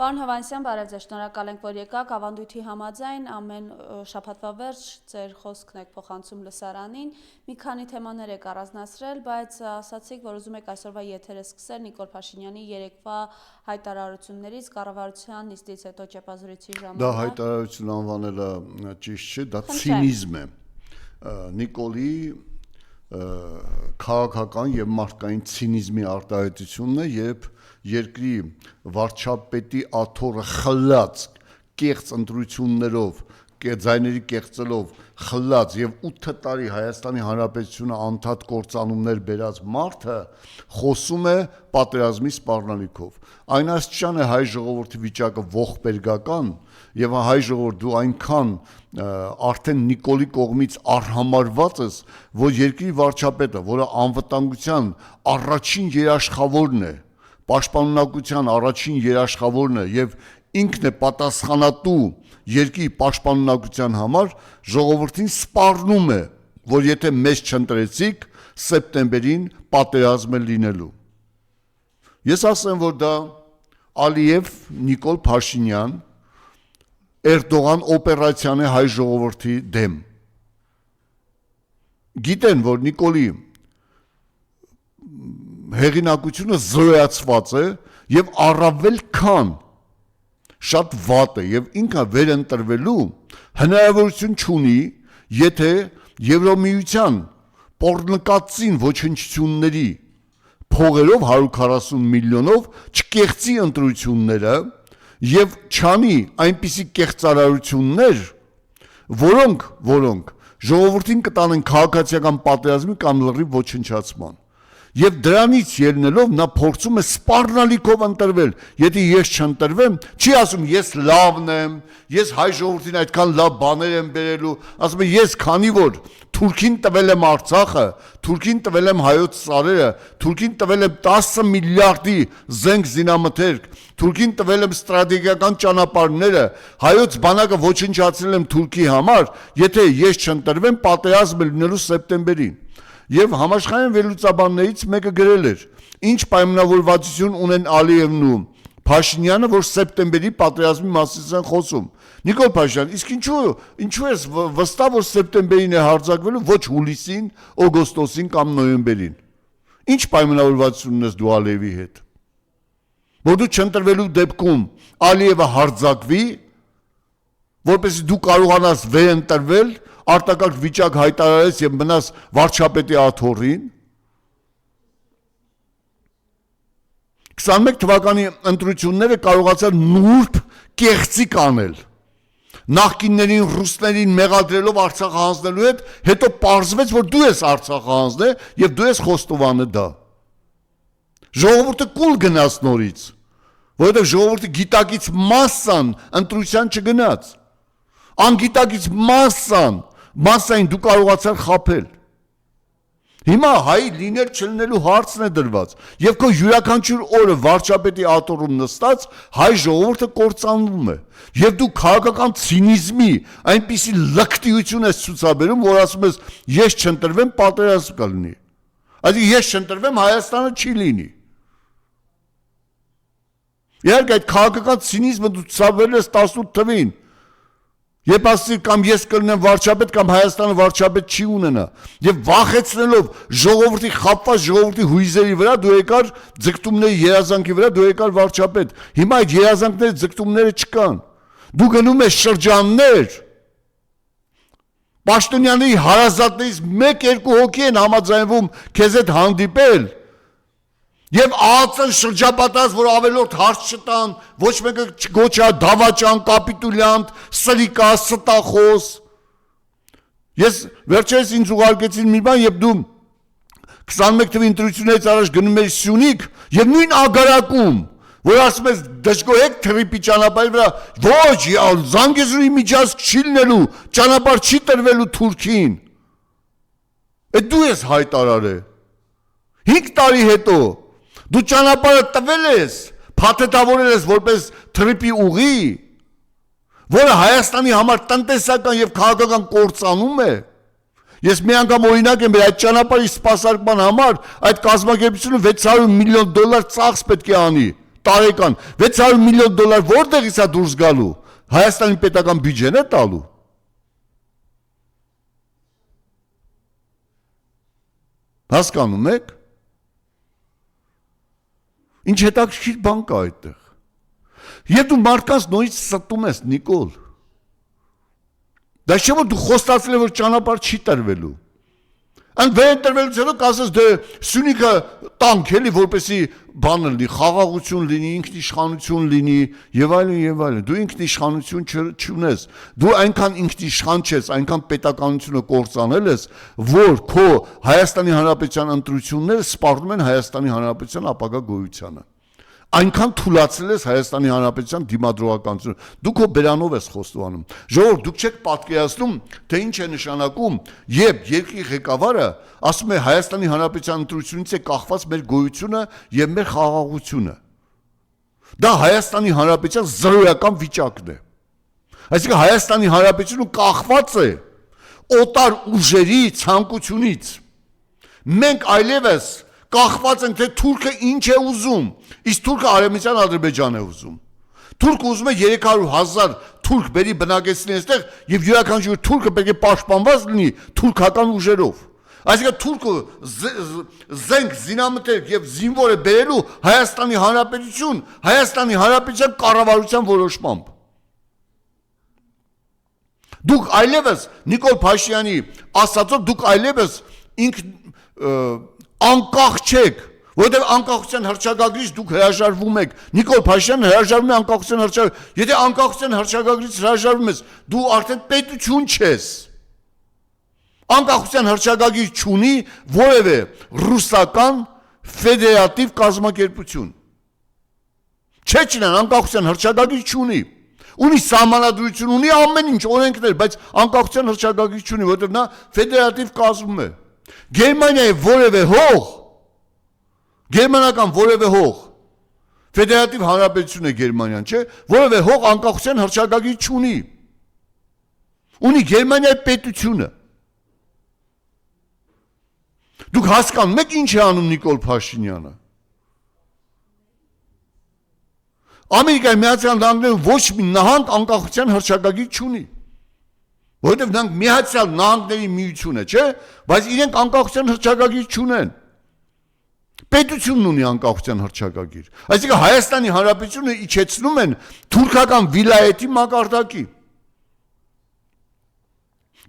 Պարոն Հովհաննիսյան, բարև ձեզ, շնորհակալ ենք, որ եկաք, ավանդույթի համաձայն ամեն շաբաթվա վերջ ձեր խոսքն եք փոխանցում լսարանին, մի քանի թեմաներ եք առանձնացրել, բայց ասացիք, որ ուզում եք այսօրվա եթերը սկսել Նիկոլ Փաշինյանի երեկվա հայտարարություններից, կառավարության նիստից հետո ճեպազրույցի ժամանակ։ Դա հայտարարություն անվանելը ճիշտ չէ, դա ցինիզմ է։ Նիկոլի քաղաքական եւ մարդկային ցինիզմի արտահայտությունն է, երբ երկրի վարչապետի աթոռը խլած կեղծ ընտրություններով, ձայների կեղծելով խլած եւ 8 տարի Հայաստանի Հանրապետությունը անդադ կործանումներ բերած մարդը խոսում է պատերազմի սպառնալիքով։ Այն աստիճան է հայ ժողովրդի վիճակը ողբերգական եւ հայ ժողովուրդ դու այնքան արդեն Նիկոլի կողմից արհամարված ես, որ երկրի վարչապետը, որը անվտանգության առաջին երաշխավորն է, պաշտպանունակության առաջին երաշխավորն է եւ ինքն է պատասխանատու երկրի պաշտպանունակության համար, ժողովրդին սպառնում է, որ եթե մեզ չընտրեցիք, սեպտեմբերին պատերազմ է լինելու։ Ես ասեմ, որ դա Ալիև, Նիկոլ Փաշինյան, Էրդողան օպերացիան է հայ ժողովրդի դեմ։ Գիտեն, որ Նիկոլի հեղինակությունը զրոյացված է եւ առավել քան շատ վատ է եւ ինքը վերընտրվելու հնարավորություն չունի, եթե Եվրոմիության պոռնկացին ոչնչությունների փողերով 140 միլիոնով չկեղծի ընտրությունները եւ չանի այնպիսի կեղծարարություններ, որոնք ժողովրդին կտանեն քաղաքացիական պատերազմի կամ լրիվ ոչնչացման։ Եվ դրանից ելնելով նա փորձում է սպառնալիքով ընտրվել, եթե ես չընտրվեմ, չի ասում ես լավն եմ, ես հայ ժողովրդին այդքան լավ բաներ եմ բերելու, ասում է ես քանի որ Թուրքին տվել եմ Արցախը, Թուրքին տվել եմ հայոց սարերը, Թուրքին տվել եմ 10 միլիարդի զենք զինամթերք, Թուրքին տվել եմ ստրատեգիական ճանապարհները, հայոց բանակը ոչնչացրել եմ Թուրքի համար, եթե ես չընտրվեմ, պատերազմ լինելու սեպտեմբերին։ Եվ համաշխարհային վերլուծաբաններից մեկը գրել էր. ինչ պայմանավորվածություն ունեն Ալիևն ու Փաշինյանը, որ սեպտեմբերի պատերազմի մասին են խոսում։ Նիկոլ Փաշինյան, իսկ ինչու ես վստահ, որ սեպտեմբերին է հարձակվելու, ոչ հուլիսին, օգոստոսին կամ նոյեմբերին։ Ինչ պայմանավորվածություն ունես դու Ալիևի հետ։ Որ դու չընտրվելու դեպքում Ալիևը հարձակվի, որպեսզի դու կարողանաս վերընտրվել, արտակարգ վիճակ հայտարարես եւ մնաս վարչապետի աթոռին։ 21 թվականի ընտրությունները կարողացան նուրբ կեղծիկ անել։ Նախկիններին ռուսներին մեղադրելով Արցախը հանձնելու հետո պարզվեց, որ դու ես Արցախը հանձնել եւ դու ես խոստովանը դա։ Ժողովուրդը կուլ գնաց նորից, որովհետեւ ժողովուրդի գիտակից մասսան ընտրության չգնաց։ Անգիտակից մասսային դու կարողացար խաբել։ Հիմա հայ լինել չլինելու հարցն է դրված եւ քո յուրաքանչյուր օրը վարչապետի աթոռում նստած հայ ժողովուրդը կործանվում է եւ դու քաղաքական ցինիզմի այնպիսի լկտիություն ես ցուցաբերում, որ ասում ես ես չընտրվեմ, պատերազմ կլինի։ Այսինքն ես չընտրվեմ, Հայաստանը չի լինի։ Իհարկե այդ քաղաքական ցինիզմը դու ցուցաբերել ես 18 թվին։ Երբ ասի կամ ես կլինեմ վարչապետ կամ Հայաստանը վարչապետ չի ունենա եւ վախեցնելով ժողովրդի խապված ժողովրդի հույզերի վրա դու եկար ձգտումների երազանքի վրա դու եկար վարչապետ։ Հիմա այդ երազանքների ձգտումները չկան։ Դու գնում ես շրջաններ, Պաշտոնյանների հարազատներից 1-2 հոգի են համաձայնվում քեզ հետ հանդիպել եւ ԱԱՑ-ն շրջապատած, որ ավելորդ հարց չտան, ոչ մեկը չգոչա դավաճան, կապիտուլյանտ, սրիկա, ստախոս։ Ես վերջերս ինձ ուղարկեցին մի բան, երբ դու 21 թվականի ընտրություններից առաջ գնում ես Սյունիք եւ նույն ագարակում, որ ասում ես դժգոհեք թրիպի ճանապարհի վրա, ոչ, Զանգեզուրի միջազգ չի լինելու, ճանապարհ չի տրվելու Թուրքին։ Այդ դու ես հայտարարել։ 5 տարի հետո դու ճանապարհը տվել ես, փաթեթավորել ես որպես թրիպի ուղի, որը Հայաստանի համար տնտեսական եւ քաղաքական կործանում է։ Ես մի անգամ օրինակ եմ այդ ճանապարհի սպասարկման համար այդ կազմակերպությունը $600 միլիոն ծախս պետք է անի տարեկան 600 միլիոն դոլար որտեղից է դուրս գալու, Հայաստանի պետական բյուջեն է տալու։ Հասկանում եք։ Ինչ հետաքրքիր բան կա այդտեղ։ Եվ դու մարդկանց նորից ստում ես, Նիկոլ։ Դա չէ որ դու խոստացել ես որ ճանապարհ չի տրվելու։ Ան վերընտրվելուց հետո կասես դե Սյունիքը տանք էլի որպեսի բան լինի, խաղաղություն լինի, ինքնիշխանություն լինի եւ այլն եւ այլն։ Դու ինքնիշխանություն չունես։ Դու այնքան ինքնիշխան չես, այնքան պետականությունը կործանել ես, որ քո Հայաստանի Հանրապետության ընտրությունները սպառնում են Հայաստանի Հանրապետության ապագա գոյությանը։ Այնքան թուլացել ես Հայաստանի Հանրապետության դիմադրողականությունը։ Դու քո բերանով ես խոստովանում։ Ժողովուրդ, դուք չեք պատկերացնում, թե ինչ է նշանակում, երբ երկրի ղեկավարը ասում է Հայաստանի Հանրապետության ընտրությունից է կախված մեր գոյությունը եւ մեր խաղաղությունը։ Դա Հայաստանի Հանրապետության զրոյական վիճակն է։ Այսինքն Հայաստանի Հանրապետությունը կախված է օտար ուժերի ցանկությունից։ Մենք այլևս կախված ենք թե թուրքը ինչ է ուզում, իսկ թուրքը արևմտյան Ադրբեջան է ուզում։ Թուրքը ուզում է 300,000 թուրք բերի բնակեցնի այստեղ եւ յուրաքանչյուր թուրքը պետք է պաշտպանված լինի թուրքական ուժերով։ Այսինքն թուրքը զենք, զինամթերք եւ զինվոր է բերելու Հայաստանի Հանրապետություն, Հայաստանի Հանրապետության կառավարության որոշմամբ։ Դուք այլևս Նիկոլ Փաշինյանի ասածով դուք այլևս անկախ չեք, որովհետև անկախության հռչակագրից դուք հրաժարվում եք։ Նիկոլ Փաշինյանը հրաժարվում է անկախության հռչակագրից։ Եթե անկախության հռչակագրից հրաժարվում ես, դու արդեն պետություն չես։ Անկախության հռչակագիր չունի որևէ ռուսական ֆեդերատիվ կազմակերպություն։ Չէ՞ չնան անկախության հռչակագիր չունի։ Ունի սահմանադրություն, ունի ամեն ինչ օրենքներ, բայց անկախության հռչակագիր չունի, որովհետև նա ֆեդերատիվ կազմում է։ Գերմանիայի որևէ հող, գերմանական որևէ հող, ֆեդերատիվ հանրապետություն է Գերմանիան, չէ, որևէ հող անկախության հռչակագիր չունի։ Ունի Գերմանիայի պետությունը։ Դուք հասկանում եք ինչ է անում Նիկոլ Փաշինյանը։ Ամերիկայի Միացյալ Նահանգներում ոչ մի նահանգ անկախության հռչակագիր չունի։ Որովհետև նրանք Միացյալ Նահանգների միություն է, չէ, բայց իրենք անկախության հռչակագիր չունեն։ Պետությունն ունի անկախության հռչակագիր։ Այսինքն Հայաստանի Հանրապետությունը իջեցնում են թուրքական վիլայեթի մակարդակի։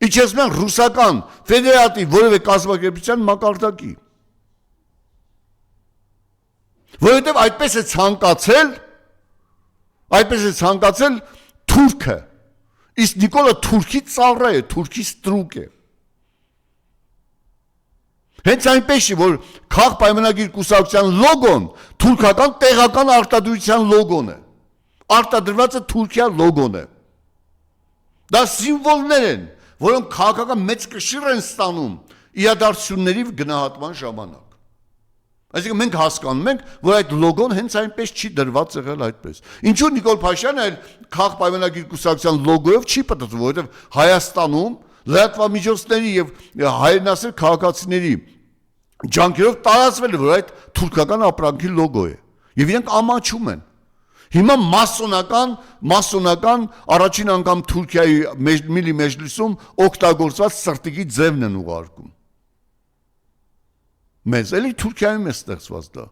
Իջեցնում են ռուսական ֆեդերատիվ որևէ կազմակերպության մակարդակի։ Որովհետև այդպես է ցանկացել թուրքը։ Իսկ Նիկոլը թուրքի ծառա է, թուրքի ստրուկ է։ Հենց այնպես է, որ Քաղ պայմանագիր կուսակցության լոգոն թուրքական տեղական արտադրության լոգոն է։ Արտադրված է Թուրքիա լոգոն է։ Դա սիմվոլներ են, որոնք քաղաքական մեծ կշիռ են ստանում իրադարձությունների գնահատման ժամանակ։ Այսինքն մենք հասկանում ենք, որ այդ լոգոն հենց այնպես չի դրված եղել այդպես։ Ինչու Նիկոլ Փաշինյանը այլ Քաղ պայմանագիր կուսակցության լոգոյով չի պատտվում, որովհետև Հայաստանում լրատվամիջոցների եւ հայրենասեր քաղաքացիների ջանքերով տարածվել է, որ այդ թուրքական ապրանքի լոգո է։ Եվ իրենք ամաչում են։ Հիմա մասոնական առաջին անգամ Թուրքիայի Միլի Մեջլիսում օգտագործված սրտիկի ձևն են ուղարկում։ Մեզ էլի Թուրքիայում է ստեղծված դա։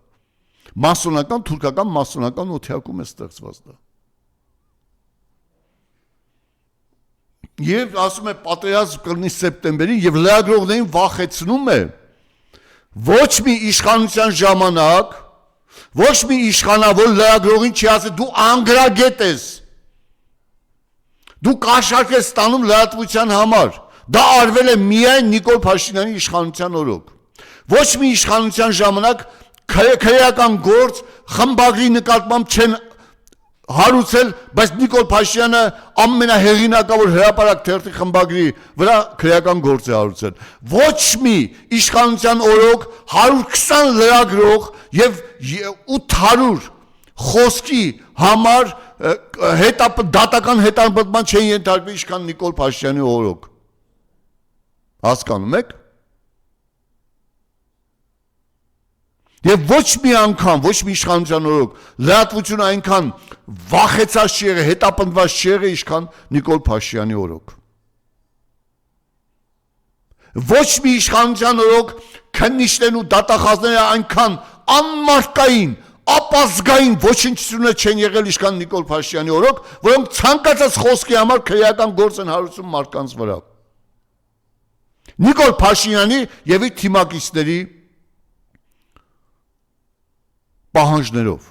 Մասոնական, թուրքական մասոնական օթյակում է ստեղծված դա։ Եվ ասում է պատերազմ կլինի սեպտեմբերին եւ լրագրողներին վախեցնում է ոչ մի իշխանության ժամանակ, ոչ մի իշխանավոր լրագրողին չի ասել դու անգրագետ ես։ Դու կաշառք ես ստանում լրատվության համար։ Դա արվել է միայն Նիկոլ Փաշինյանի իշխանության օրոք։ Ոչ մի իշխանության ժամանակ քրեական գործ խմբագրի նկատմամբ չեն հարուցել, բայց Նիկոլ Փաշինյանը ամենահեղինակավոր հրապարակ թերթի խմբագրի վրա քրեական գործ է հարուցել։ Ոչ մի իշխանության օրոք 120 լրագրող եւ 800 խոսքի համար դատական հետապնդման չեն ենթարկվել ինչքան Նիկոլ Փաշինյանի օրոք։ Հասկանում եք։ Եվ ոչ մի անգամ, ոչ մի իշխանության օրոք լրատվությունը այնքան վախեցած չի եղել, հետապնդված չի եղել, ինչքան Նիկոլ Փաշինյանի օրոք։ Ոչ մի իշխանության օրոք քննիչներն ու դատախազները այնքան անմարդկային, ապազգային ոչնչություններ չեն եղել ինչքան Նիկոլ Փաշինյանի օրոք, որոնք ցանկացած խոսքի համար քրեական գործ են հարուցում մարդկանց վրա։ Նիկոլ Փաշինյանի եւ իր թիմակիցների պահանջներով։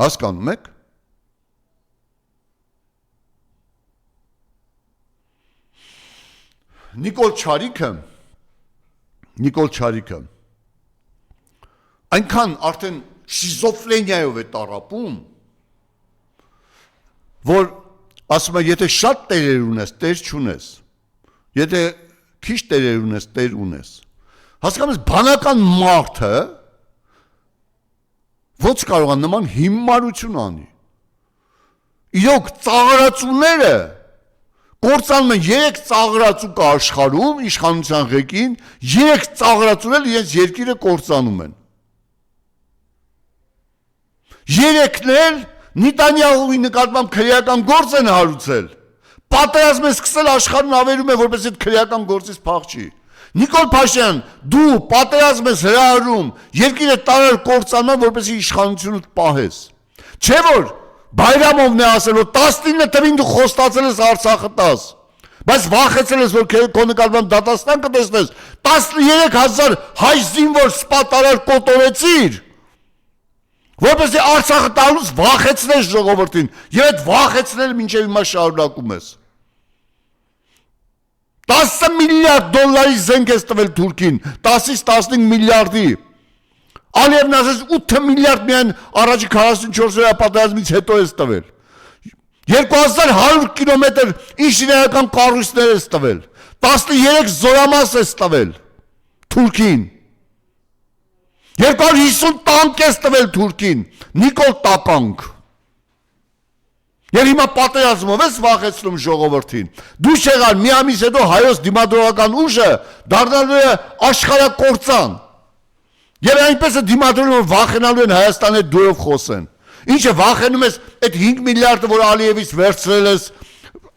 Հասկանում եք։ Նիկոլ Չարիկը այնքան արդեն շիզոֆրենիայով է տառապում, որ ասում է, եթե շատ տերեր ունես, տեր չունես, եթե քիչ տերեր ունես, տեր ունես։ Հասկանում ես, բանական մարդը ո՞նց կարող է նման հիմարություն անի։ Իրոք ծաղրացուները կործանում են 3 ծաղրացու կա աշխարհում իշխանության ղեկին, 3 ծաղրացուներ իրենց երկիրը կործանում են։ 3-ն էլ Նետանյահուի նկատմամբ քրեական գործ են հարուցել։ Պատերազմ է սկսել աշխարհն ավերում է, որպես այդ քրեական գործից փախչի։ Նիկոլ Փաշինյան, դու պատերազմ ես հրահրում, երկիրը տարար կործանման, որպեսզի իշխանությունը պահես։ Չէ՞ որ Բայրամովն է ասել, որ 19 թվին դու խոստացել ես Արցախը տաս, բայց վախեցել ես, որ քո նկատմամբ դատաստան կտեսնես, 13,000 հայ զինվոր սպատարար կոտորեցիր, որպեսզի Արցախը տալուց վախեցնես ժողովրդին, եւ այդ վախեցնել մինչեւ հիմա շարունակում ես։ $10 միլիարդ զենք ես տվել Թուրքին, 10-ից 15 միլիարդի։ Ալիևն ասես 8 միլիարդ միայն առաջի 44 օրյա պատերազմից հետո ես տվել։ 2100 կիլոմետր ինժեներական կառույցներ ես տվել։ 13 զորամաս ես տվել Թուրքին։ 250 տանկ ես տվել Թուրքին, Նիկոլ տականք։ Եվ հիմա պատերազմով ես վախեցնում ժողովրդին։ Դու չեղար մի ամիս հետո հայոց դիմադրողական ուժը դառնալու է աշխարհակործան։ Եվ այնպես է դիմադրում, որ վախենալու են Հայաստանի հետ դուրով խոսեն։ Ինչը վախենում ես այդ 5 միլիարդը, որ Ալիևից վերցրել ես,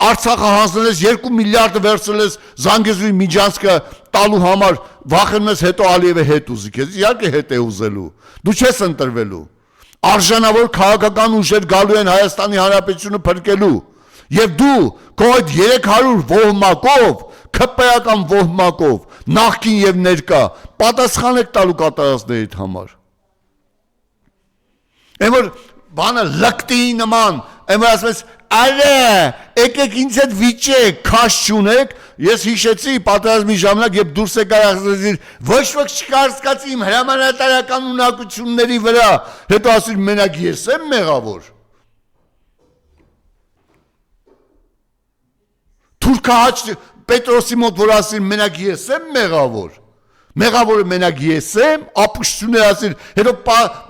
Արցախը հանձնել ես, 2 միլիարդը վերցրել ես Զանգեզուրի Միջանցքը տալու համար, վախենում ես հետո Ալիևը հետ ուզի քեզ։ Իհարկե հետ է ուզելու։ Դու չես ընտրվելու։ Արժանավոր քաղաքական ուժեր գալու են Հայաստանի Հանրապետությունը փրկելու։ Եվ դու քո այդ 300 ոհմակով, քպեական ոհմակով, նախկին եւ ներկա, պատասխան եք տալու կատարածներիդ համար։ Այն որ բանը լկտի նման, այն որ ասում ես, արե, եկեք ինձ հետ վիճեք, քաշ չունեք, ես հիշեցի պատերազմի ժամանակ, երբ դուրս եկար ասեցիր, ոչ ոք չկարծկացի իմ հրամանատարական ունակությունների վրա, հետո ասիր մենակ ես եմ մեղավոր։ Թուրքահաճ Պետրոսի մոտ որ ասիր մենակ ես եմ մեղավոր, մեղավորը մենակ ես եմ, ապուշտություններ ասիր, հետո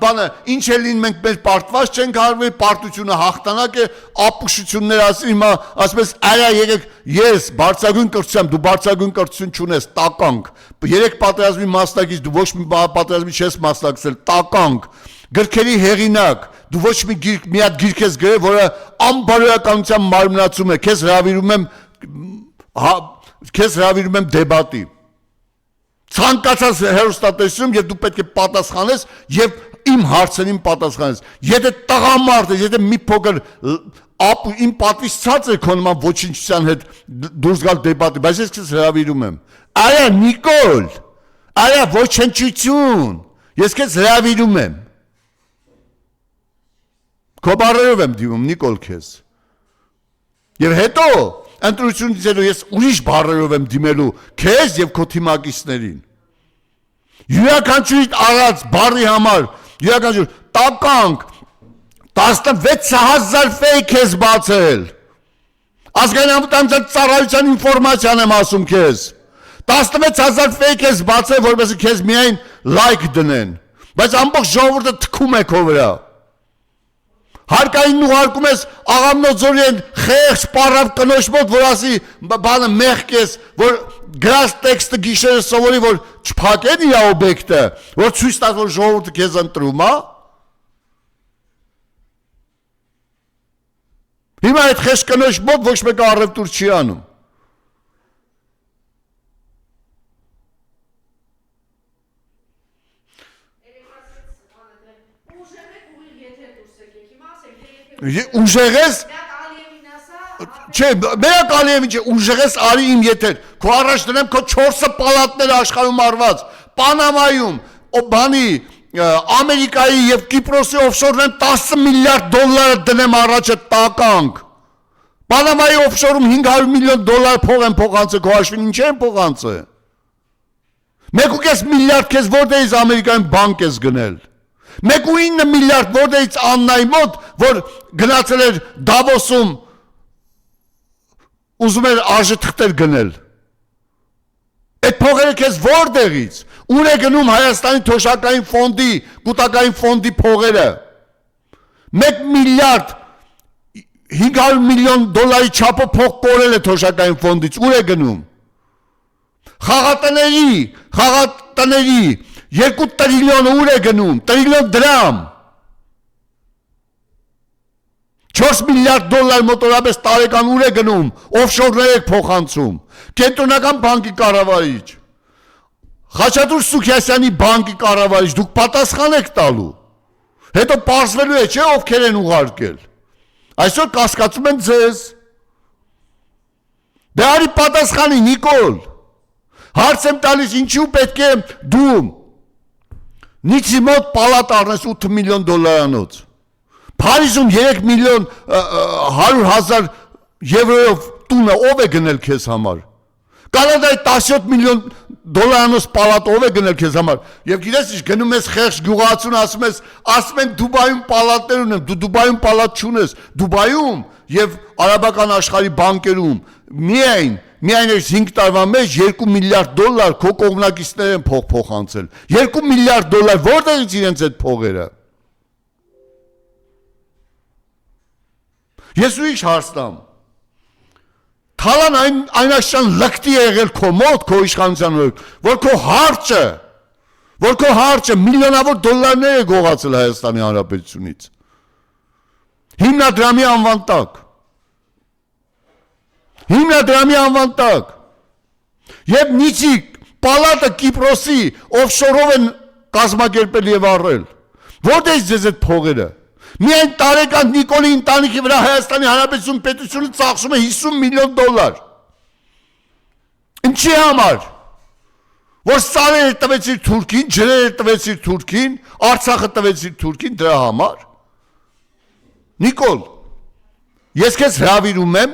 բանը ինչ է լինում մենք մեր պարտված չենք հարվել, պարտությունը հաղթանակ է, ապուշտություններ ասիր, հիմա ասում ես արա եկեք ես բարձրագույն կրթություն, դու բարձրագույն կրթություն չունես, տականք, 3 պատերազմի մասնակից, դու ոչ մի պատերազմի չես մասնակցել, տականք, գրքերի հեղինակ, դու ոչ մի գիրք, մի հատ գիրք ես գրել, որը անբարոյականության մարմնացում է, քեզ հրավիրում եմ դեբատի։ Ցանկացած հերոստատեսում եւ դու պետք է պատասխանես եւ իմ հարցերին պատասխանես։ Եթե տղամարդ ես, եթե մի փոքր իմ պատվից ցած է քո նման ոչնչության հետ դուրս գալ դեբատի, բայց ես քեզ հրավիրում եմ։ Արա Նիկոլ, արա ոչնչություն։ Ես քեզ հրավիրում եմ։ Քո բառերով եմ դիմում Նիկոլ քեզ։ Եվ հետո ընտրությունից հետո ես ուրիշ բառերով եմ դիմելու քեզ եւ քո թիմակիցներին։ Յուրաքանչյուրիդ արած բառի համար, յուրաքանչյուր տականք 16000 ֆեյք ես բացել։ Ազգային անվտանգության ծառայության ինֆորմացիան եմ ասում քեզ։ 16000 ֆեյք ես բացել, որովհետեւ քեզ միայն լայք դնեն, բայց ամբողջ ժողովուրդը թքում է քո վրա։ Հարկային ուղարկում ես աղամնոձորին խեղճ պարավ կնոջ մոտ, որ ասի բանը մեղք ես, որ գրած տեքստը գիշերը սովորի, որ չփակեն իր օբյեկտը, որ ցույց տա, որ ժողովուրդը քեզ ընտրում է։ Հիմա այդ խես կնոջ մոտ ոչ մեկը առևտուր չի անում։ Ուժեղես Չէ, մերակ Ալիևին չէ, ուժեղես արի իմ եթեր, քո առաջ դնեմ քո 4 պալատները աշխարհում արված, Պանամայում, բանի, Ամերիկայի եւ Կիպրոսի օֆշորներում 10 միլիարդ դոլար դնեմ առաջը տականք։ Պանամայի օֆշորում 500 միլիոն դոլար փող են փոխանցել, քո հաշվին ինչ են փոխանցել։ 1.5 միլիարդ քեզ որտեղից Ամերիկայում բանկ ես գնել։ 1.9 միլիարդ որտեղից Աննայի մոտ, որ գնացել էր Դավոսում ուզում էր արժե թղթեր գնել։ Այդ փողերը քեզ որտեղից։ Ուր է գնում Հայաստանի թոշակային ֆոնդի, կൂട്ടակային ֆոնդի փողերը։ 1 միլիարդ 500 միլիոն դոլարի չափով փող կորել է թոշակային ֆոնդից, ուր է գնում։ Խաղատների 2 տրիլիոնը ուր է գնում, տրիլիոն դրամ։ 4 միլիարդ դոլար մոտորապես տարեկան ուր է գնում, օֆշորներ եք փոխանցում, կենտրոնական բանկի կառավարիչ, Խաչատուր Սուքիասյանի բանկի կառավարիչ, դուք պատասխան եք տալու, հետո պարզվելու է, չէ, ովքեր են ուղարկել, այսօր կասկածում են ձեզ, դե արի պատասխանի Նիկոլ, հարց եմ տալիս, ինչու պետք է դու Նիցի մոտ պալատ առնես 8 միլիոն դոլարանոց, Փարիզում 3 միլիոն 100,000 եվրոյով տունը ով է գնել քեզ համար, Կանադայի 17 միլիոն դոլարանոց պալատ ով է գնել քեզ համար, և գիտես ինչ գնում ես խեղճ գյուղացուն ասում են Դուբայում պալատներ ունեմ, դու Դուբայում պալատ չունես, Դուբայում և արաբական աշխարհի բանկերում միայն այս 5 տարվա մեջ 2 միլիարդ դոլար քո կողմնակիցներ են փող փոխանցել, 2 միլիարդ դոլար որտեղից իրենց այդ փողերը։ Ես ուրիշ հարց տամ, Թալան այնաշան լկտի է եղել քո մոտ, քո իշխանության մոտ, որ քո հարճը միլիոնավոր դոլարներ է գողացել Հայաստանի Հանրապետությունից։ Հիմնադրամի անվան տակ, և Նիցի պալատը Կիպրոսի օֆշորով են կազմակերպել և առել, որտեղից ձեզ այդ փողերը, միայն տարեկան Նիկոլի ընտանիքի վրա Հայաստանի Հանրապետություն պետությունը ծախսում է 50 միլիոն դոլար, ինչի համար, որ սարերը տվեցիր Թուրքին, ջրերը տվեցիր Թուրքին, Արցախը տվեցիր Թուրքին, դրա համար, Նիկոլ, ես քեզ հրավիրում եմ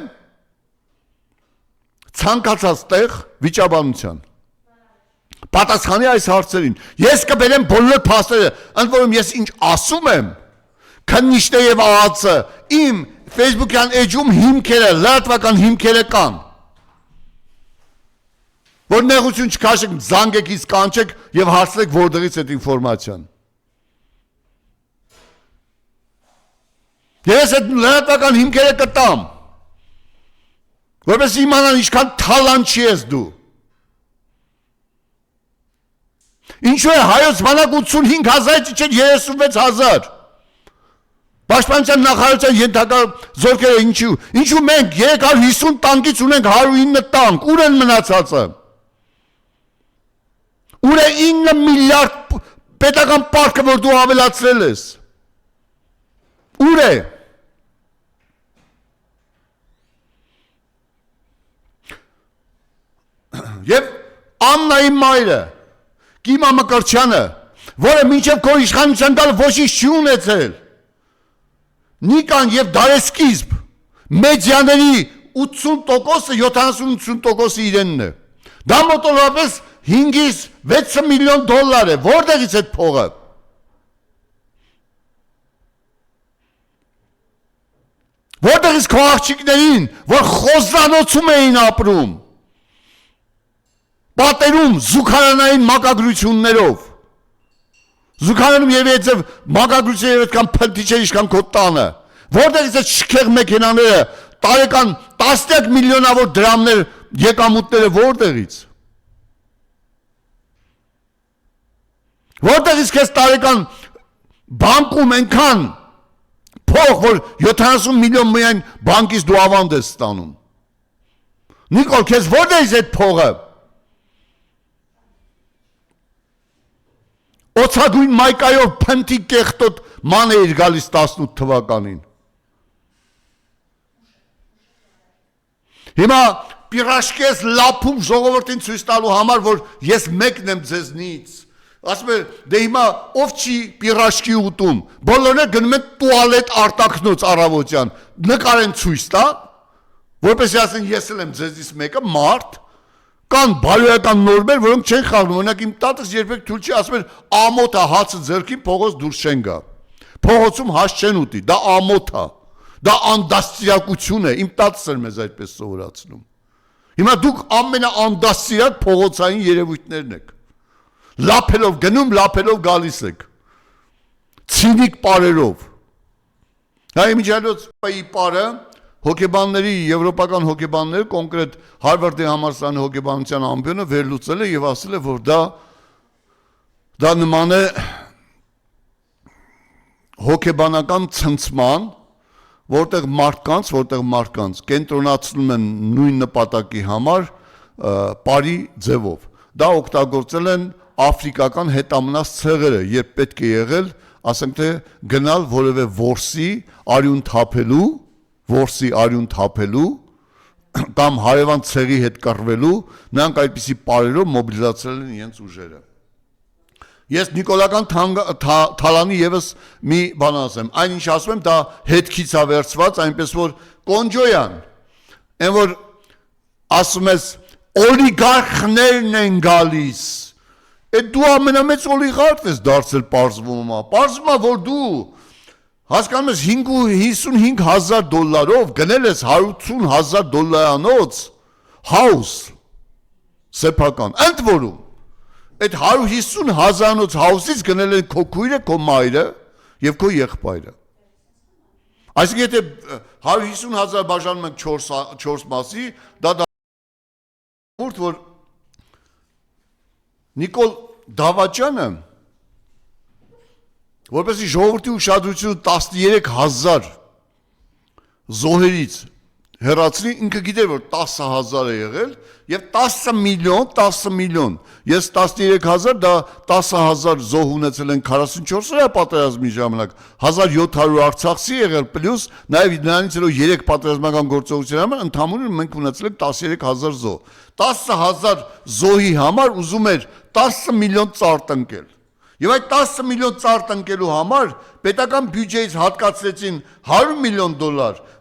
ցանկացած տեղ վիճաբանության, պատասխանի այս հարցերին, ես կբերեմ բոլոր փաստերը, ընդ որում ես ինչ ասում եմ, քննիչները և ԱԱՑ-ը իմ Facebook-յան էջում հիմքերը, լրատվական հիմքերը կան, որ նեղություն չքաշեք, զանգեք ինձ կանչեք և հարցրեք որտեղից այդ ինֆորմացիան։ Ես այդ լրատվական հիմքերը կտամ, որպես իմանան ինչքան թալանչի ես դու։ Ինչու է հայոց բանակ 85,000-ից իջել 36,000։ Պաշտպանության նախարարության ենթակա զորքերը ինչու մենք 350 տանկից ունենք 109 տանկ, ուր են մնացածը։ Ուր է 9 միլիարդ պետական պարկը, որ դու ավելացրել ես։ Ուր է։ Եվ Աննայի մայրը, Կիմա Մկրտչյանը, որը մինչև քո իշխանության գալը ոչինչ չի ունեցել, Նիկան և դարեսկիզբ մեդիաների 80%-ը, 70-80%-ը իրենն է։ Դա մոտավորապես 5-ից 6 միլիոն դոլար է, որտեղից այդ փողը։ Որտեղից քո աղջիկներին, որ խոզանոցում էին ապրում, պատերում զուգարանային մակագրություններով, զուգարանում և եծև մակագրություն և այդքան փնտիչ է իշքան քո տանը, որտեղից այդ շքեղ մեքենաները, տարեկան տասնյակ միլիոնավոր դրամներ եկամուտները որտեղից։ Որտեղից քեզ տարեկան բանկում այնքան փող, որ 70 միլիոն միայն բանկից դու ավանդ ես ստանում։ Նիկոլ, քեզ որտեղից այդ փողը։ Օցագույն մայկայով փնթի կեղտոտ ման էիր գալիս 18 թվականին։ Հիմա պիրաշկես լափում ժողովրդին ցույց տալու համար, որ ես մեկն եմ ձեզնից։ Ասում է, դե հիմա ով չի պիրաշկի ուտում։ Բոլորը գնում են տուալետ արտաքնոց առավոտյան, նկարեն ցույց տա, որպես ասեն ես էլ եմ ձեզնից մեկը, մարդ։ Կան բարոյական նորմեր, որոնք չեն խախտում, օրինակ իմ տատս երբեք թույլ չի ասում էր ամոթ է հացը ձեռքին փողոց դուրս չեն գա։ Փողոցում հաց չեն ուտի, դա ամոթ է, դա անդաստիարակություն է, իմ տատս էր մեզ այդպես սովորացնում։ Հիմա դուք ամենաանդաստիարակ փողոցային երևույթներն եք։ Լափելով գնում, լափելով գալիս եք։ Ցինիկ պարերով։ Հա իմիջիալոցի պարը հոգեբանների, եվրոպական հոգեբանները, կոնկրետ Հարվարդի համալսարանի հոգեբանության ամբիոնը վերլուծել է եւ ասել է, որ դա նման է հոգեբանական ցնցման, որտեղ մարդկանց կենտրոնացնում են նույն նպատակի համար բարի ձևով։ Դա օգտագործել են աֆրիկական հետամնաց ցեղերը, երբ պետք է եղել, ասենք թե գնալ որևէ որսի արյուն թափելու կամ հարևան ցեղի հետ կռվելու, նրանք այդպիսի պարերով մոբիլիզացրել են իրենց ուժերը։ Ես նիկոլական թալանի եւս մի բան ասեմ, այնինչ ասում եմ, դա հետքից է վերցված, այնպես որ կոնջոյան, այն որ ասում ես օլիգարխներն են գալիս, այդ դու ամենամեծ օլիգարխ ես դարձել պարզվում է, որ դու հասկանում ես 55,000 դոլարով գնել ես $180,000 house սեփական, ընդ որում այդ 150,000 house-ից գնել են քո քույրը, քո մայրը եւ քո եղբայրը։ Այսինքն եթե 150,000 բաժանում ենք 4 մասի, դա որ Նիկոլ Դավաճյանը որպեսզի ժողովրդի ուշադրությունը 13,000 զոհերից հեռացնի, ինքը գիտեր, որ 10,000 է եղել եւ 10 միլիոն, ես 13,000, դա 10,000 զոհ ունեցել են 44-րդ պատերազմի ժամանակ, 1,700 արցախցի եղել, պլյուս նաեւ նրանից հետո 3 պատերազմական գործողությունների համար ընդհանուր մենք ունեցել ենք 13,000 զոհ։ 10,000 զոհի համար ուզում էր 10 միլիոն ծառ տնկել։ Եվ այդ 10 միլիոն ծառ տնկելու համար պետական բյուջեից հատկացրեցին $100 միլիոն,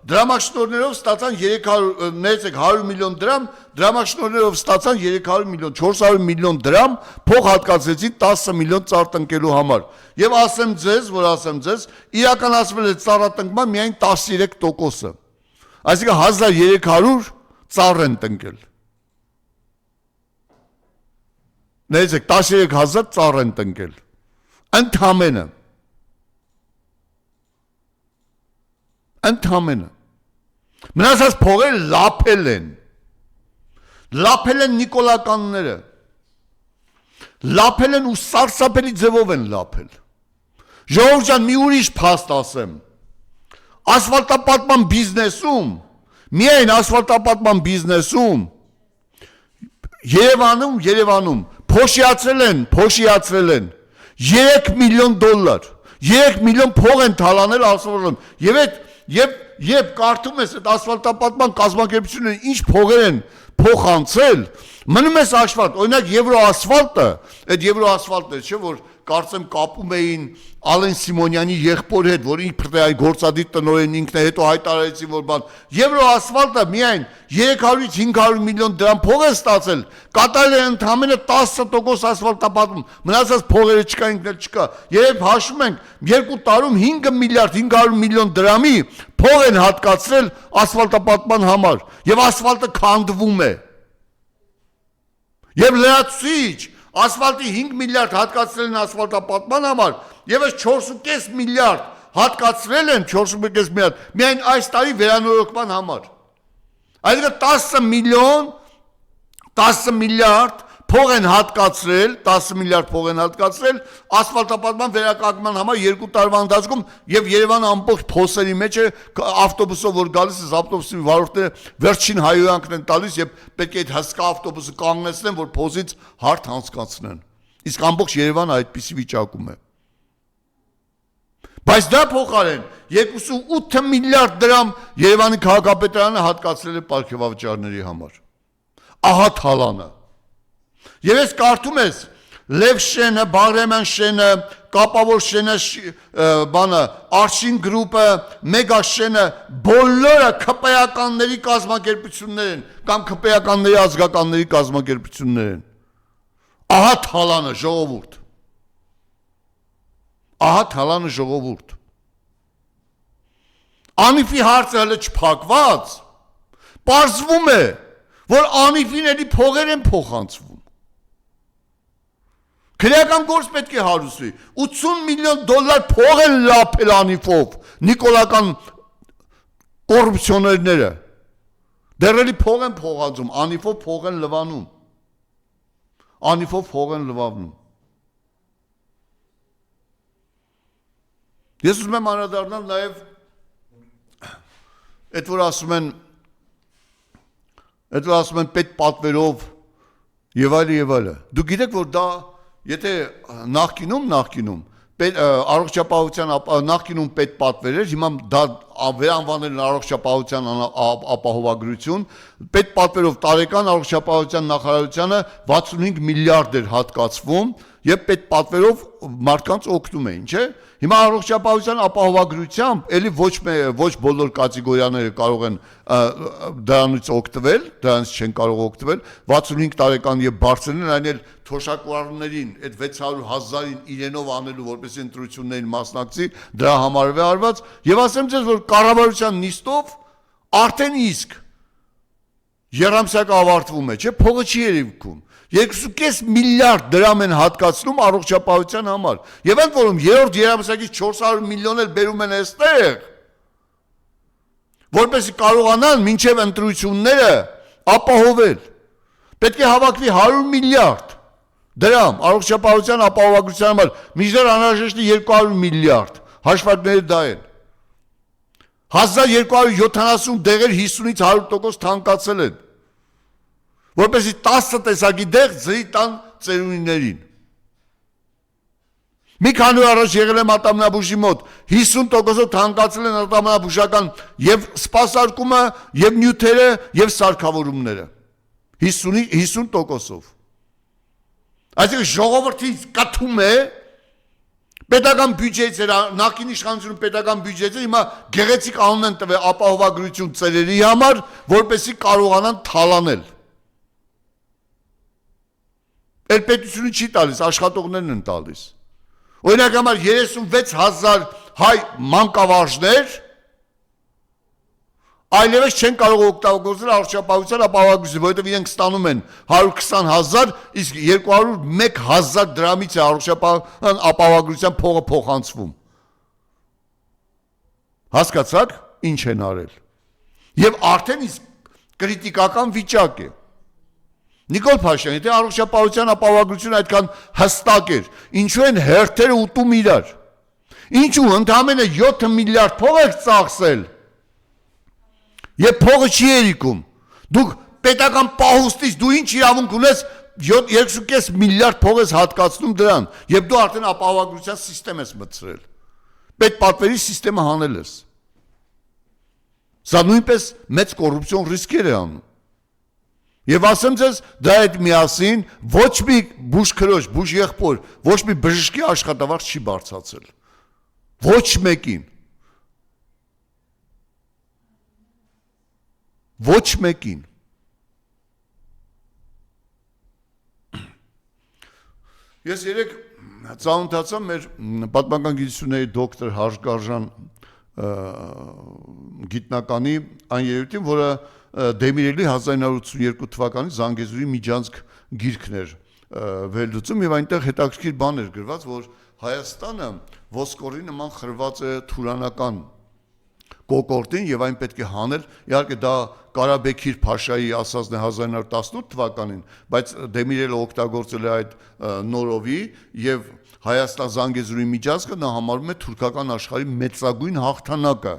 դրամաշնորհներով ստացան 100 միլիոն դրամ, դրամաշնորհներով ստացան 300 միլիոն, 400 միլիոն դրամ փող հատկացրեցին 10 միլիոն ծառ տնկելու համար։ Եվ ասեմ ձեզ, իրականացվել է ծառատնկման միայն 13%-ը։ Այսինքն 1300 ծառ են տնկել։ Ներեցեք, 13,000 ծառ են տնկել։ Ընդամենը մնացած փողերը լափել են նիկոլականները, լափել են ու սարսափելի ձևով են լափել։ Ժողովուրդ ջան, մի ուրիշ փաստ ասեմ, ասֆալտապատման բիզնեսում, միայն ասֆալտապատման բիզնեսում Երևանում փոշիացրել են $3 միլիոն, 3 միլիոն փող են թալանել ասֆալտում, եւ կարդում ես այդ ասֆալտապատման կազմակերպությունները ինչ փողեր են փոխանցել, մնում ես աշվատ, օրինակ Եվրոասֆալտը, այդ Եվրոասֆալտը չէ, որ կարծեմ կապում էին Ալեն Սիմոնյանի եղբոր հետ, որ ինքը գործադիր տնօրեն ինքն է, հետո հայտարարեցին, որ բան Եվրոասֆալտը միայն 300-ից 500 միլիոն դրամ փող է ստացել, կատարել է ընդամենը 10% ասֆալտապատում, մնացած փողերը չկա, ինքն էլ չկա։ Երբ հաշվում ենք, 2 տարում 5 միլիարդ 500 միլիոն դրամի փող են հատկացրել ասֆալտապատման համար, եւ ասֆալտը քանդվում է։ Եվ լրացուցիչ ասֆալտի 5 միլիարդ հատկացրել են ասֆալտապատման համար, եւս 4.5 միլիարդ հատկացրել են 4.5 միլիարդ միայն այս տարի վերանորոգման համար։ Այսինքն 10 միլիարդ փող են հատկացրել, 10 միլիարդ փող են հատկացրել ասֆալտապատման վերականգնման համար 2 տարվա ընթացքում եւ Երևանը ամբողջ փոսերի մեջ է ավտոբուսով որ գալիս է ավտոբուսի վարորդները վերջին հայոյանքն են տալիս եւ պետք է այդ հսկա ավտոբուսը կանգնեցնեն որ փոսից հարթ անցկացնեն իսկ ամբողջ Երևանը այդպիսի վիճակում է բայց դա փոխարեն 28 միլիարդ դրամ Երևանի քաղաքապետարանը հատկացրել է պարգևավճարների համար ահա թալանը Եվ ես կարդում ես Լև Շենը, Բաղրամյան Շենը, Կապավոր Շենը, բանը, Արշին գրուպը, Մեգա Շենը, բոլորը քպեականների կազմակերպություններ են կամ քպեականների ազգականների կազմակերպություններ են։ Ահա թալանը ժողովուրդ։ Ահա թալանը ժողովուրդ։ Անիֆի հարցը հələ չփակված, պարզվում է, որ անիֆին էլի փողեր են փոխանցվում։ Քրեական գործ պետք է հարուցվի 80 միլիոն դոլար փող են լափել անիֆով նիկոլական կոռուպցիոներները դեռ էլի փող են փոխանցում անիֆով փող են լվանում անիֆով փող են լվանում Ես ուզում եմ անդրադառնալ նաև այդ որ ասում են պետ պատվերով եւ այլը դու գիտեք որ դա Եթե նախկինում առողջապահության նախկինում պետ պատվեր էր, հիմա դա վերանվանել են առողջապահության ապահովագրություն, պետ պատվերով տարեկան առողջապահության նախարարությանը 65 միլիարդ էր հատկացվում եւ պետ պատվերով մարդկանց օգնում էին, չէ՞։ Հիմա առողջապահության ապահովագրությամբ էլի ոչ բոլոր կատեգորիաները կարող են դրանից օգտվել, դրանից չեն կարող օգտվել 65 տարեկան եւ բարձրն այն էլ թոշակառուներին այդ 600,000-ին իրենով անելու որպես ընտրություններին մասնակցի դրա համար է արված եւ ասեմ ձեզ որ կառավարության նիստով արդեն իսկ երամսյակը ավարտվում է, չէ՞, փողը չի երևում 2.5 միլիարդ դրամ են հատկացնում առողջապահության համար եւ ընդ որում երրորդ երամսյակից 400 միլիոն էլ բերում են այստեղ որպեսզի կարողանան մինչեւ ընտրությունները ապահովել պետք է հավաքվի 100 միլիարդ դրամ առողջապահության ապահովագրության համար միջդեռ անհրաժեշտ է 200 միլիարդ հաշվարկները դա են 1270 դեղեր 50-ից 100% թանկացել են որպեսզի 10 տեսակի դեղ ձրի տան ծերունիներին մի քանի օր առաջ եղել եմ ատամնաբուժի մոտ 50%-ով թանկացել են ատամնաբուժական եւ սպասարկումը եւ նյութերը եւ սարքավորումները 50%-ով Այսինքն ժողովրդին կաթում է պետական բյուջեից էր նախկին իշխանությունը պետական բյուջեից էր հիմա գեղեցիկ անուն են տվել ապահովագրություն ծերերի համար որպեսզի կարողանան թալանել Այդ պետությունը չի տալիս աշխատողներն են տալիս Օրինակ համար 36,000 հայ մանկավարժներ այլևս չեն կարող օգտագործել առողջապահության ապահովագրությունը, որովհետև իրենք ստանում են 120,000, իսկ 201,000 դրամից է առողջապահության ապահովագրության փողը փոխանցվում։ Հասկացաք, ինչ են արել։ Եվ արդեն իսկ կրիտիկական վիճակ է։ Նիկոլ Փաշյան, եթե առողջապահության ապահովագրությունը այդքան հստակ էր, ինչու են հերթերը ուտում իրար։ Ինչու ընդամենը 7 միլիարդ փող եք ծախսել։ Եվ փողը չի երիկում, դուք պետական պահուստից դու ինչ իրավունք ունես 2.5 միլիարդ փող ես հատկացնում դրան, և դու արդեն ապահովագրության սիստեմ ես մտցրել, պետ պատվերի սիստեմը հանել ես, սա նույնպես մեծ կոռուպցիոն ռիսկեր է անում, և ասեմ ձեզ դա այդ միասին ոչ մի բուժ քրոջ, բուժ եղբոր, ոչ մի բժշկի աշխատավարձ չի բարձրացել, ոչ մեկին, Ոչ մեկին։ Ես երեք ծանոթացա մեր պատմական գիտությունների դոկտոր Հաշգարժան գիտնականի այն երևույթին, որը Դեմիրելի 1982 թվականի Զանգեզուրի միջանցք գիրքն էր վերլուծում եւ այնտեղ հետաքրքիր բան էր գրված, որ Հայաստանը ոսկորի նման խրված է թուրանական կոկորտին եւ այն պետք է հանել, իհարկե դա Կարաբեքիր Փաշայի ասածն է 1918 թվականին, բայց Դեմիրելը օգտագործել է այդ նորովի եւ Հայաստան Զանգեզուրի միջանցքը նա համարում է թուրքական աշխարհի մեծագույն հաղթանակը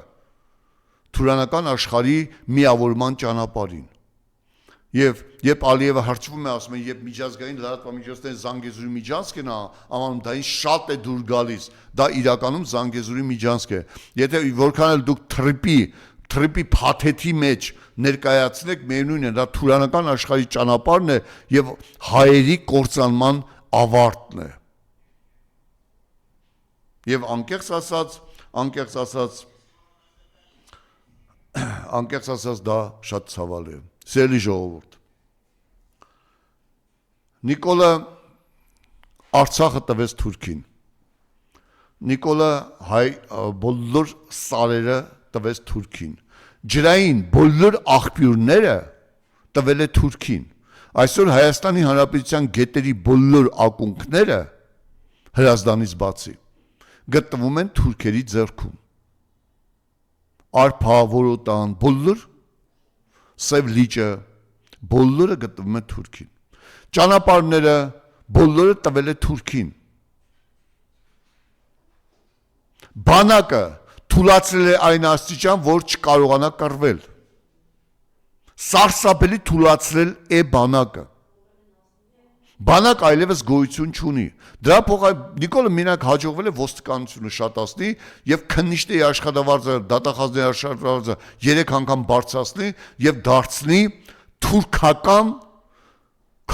թուրանական աշխարհի միավորման ճանապարհին։ Եվ երբ Ալիևը հարցվում է, ասում է, երբ միջազգային լրատվամիջոցների Զանգեզուրի միջանցքն է, ամանում դա ինձ շատ է դուր գալիս, դա իրականում Զանգեզուրի միջանցք է։ Եթե որքան էլ դուք թրիպի փաթեթի մեջ ներկայացնեք, միևնույն է, դա թուրանական աշխարհի ճանապարհն է եւ հայերի կործանման ավարտն է։ Եվ անկեղծ ասած դա շատ ցավալի է։ Սիրելի ժողովուրդ, Նիկոլը Արցախը տվեց Թուրքին, Նիկոլը բոլոր սարերը տվեց Թուրքին, ջրային բոլոր աղբյուրները տվել է Թուրքին, այսօր Հայաստանի Հանրապետության գետերի բոլոր ակունքները Հրազդանից բացի գտնվում են թուրքերի ձեռքում, Արփա, Որոտան, բոլոր Սև լիճը, բոլորը գտնվում են Թուրքին, ճանապարհները բոլորը տվել է Թուրքին, բանակը թուլացրել է այն աստիճան, որ չկարողանա կռվել, սարսափելի թուլացրել է բանակը, բանակ այլևս գոյություն չունի, դրա փոխարեն Նիկոլը մենակ հաջողվել է ոստիկանությունը շատացնի եւ քննիչների աշխատավարձը, դատախազների աշխատավարձը 3 անգամ բարձրացնի եւ դարձնի թուրքական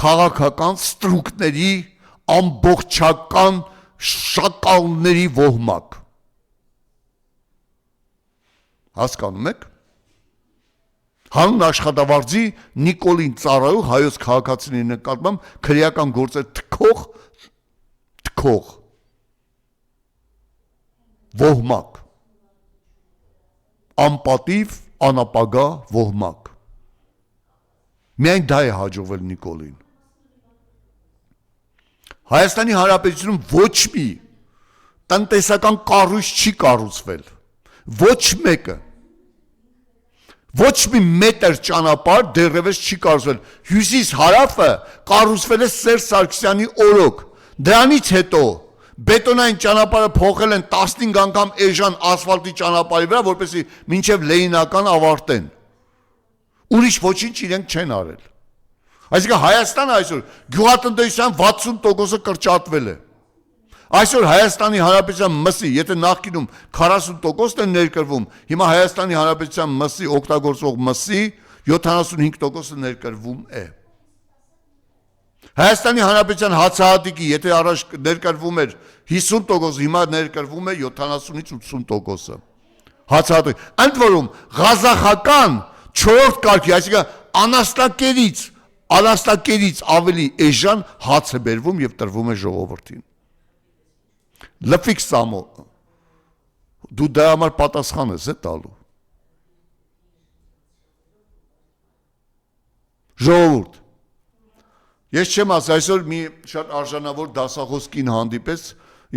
քաղաքական ստրուկների ամբողջական շակալների ոհմակ։ Հասկանում եք։ Հանուն աշխատավարձի Նիկոլին ծառայող հայոց քաղաքացիների նկատմամբ քրեական գործեր թքող ոհմակ, անպատիվ, անապագա ոհմակ։ Միայն դա է հաջողվել Նիկոլին։ Հայաստանի Հանրապետությունում ոչ մի տնտեսական կառույց չի կառուցվել, ոչ մեկը, ոչ մի մետր ճանապարհ դեռևս չի կառուցվել, հյուսիս հարավը կառուցվել է Սերժ Սարգսյանի օրոք, դրանից հետո բետոնային ճանապարհը փոխել են 15 անգամ էժան ասֆալտի ճանապարհի վրա, որպեսզի մինչև Լենինական ավարտեն, ուրիշ ոչինչ իրենք չեն արել, այսինքն Հայաստանը այսօր գյուղատնտեսության 60%-ը կրճատվել է, այսօր Հայաստանի Հանրապետության մսի, եթե նախկինում 40%-ն են ներկրվում, հիմա Հայաստանի Հանրապետության մսի օգտագործող մսի 75%-ը ներկրվում է։ Հայաստանի Հանրապետության հացահատիկի, եթե առաջ ներկրվում էր 50%, հիմա ներկրվում է 70-ից 80%-ը։ Հացահատիկ, ընդ որում ղազախական 4-րդ կարգի, այսինքն անաստակերից ավելի էժան հաց է բերվում եւ տրվում է ժողովրդին։ Լփիկ Սամո, դու դա համար պատասխան ես տալու։ Ժողովուրդ, ես չեմ ասի, այսօր մի շատ արժանավոր դասախոս կին հանդիպես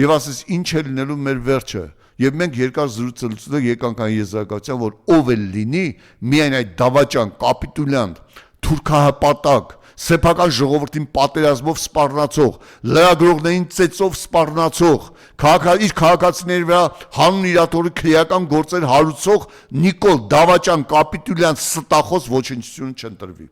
եւ ասես ինչ է լինելու մեր վերջը, եւ մենք երկար զրուցել եկանք այն եզրակացության, որ ով էլ լինի, միայն այդ դավաճան, կապիտուլյանտ, թուրքահպատակ, սեփական ժողովրդին պատերազմով սպառնացող, լրագրողներին ծեծով սպառնացող, իր քաղաքացիների վրա հանուն իրատորի քրեական գործեր հարուցող Նիկոլ Դավաճան կապիտուլյան ստախոս ոչնչություն չընտրվի։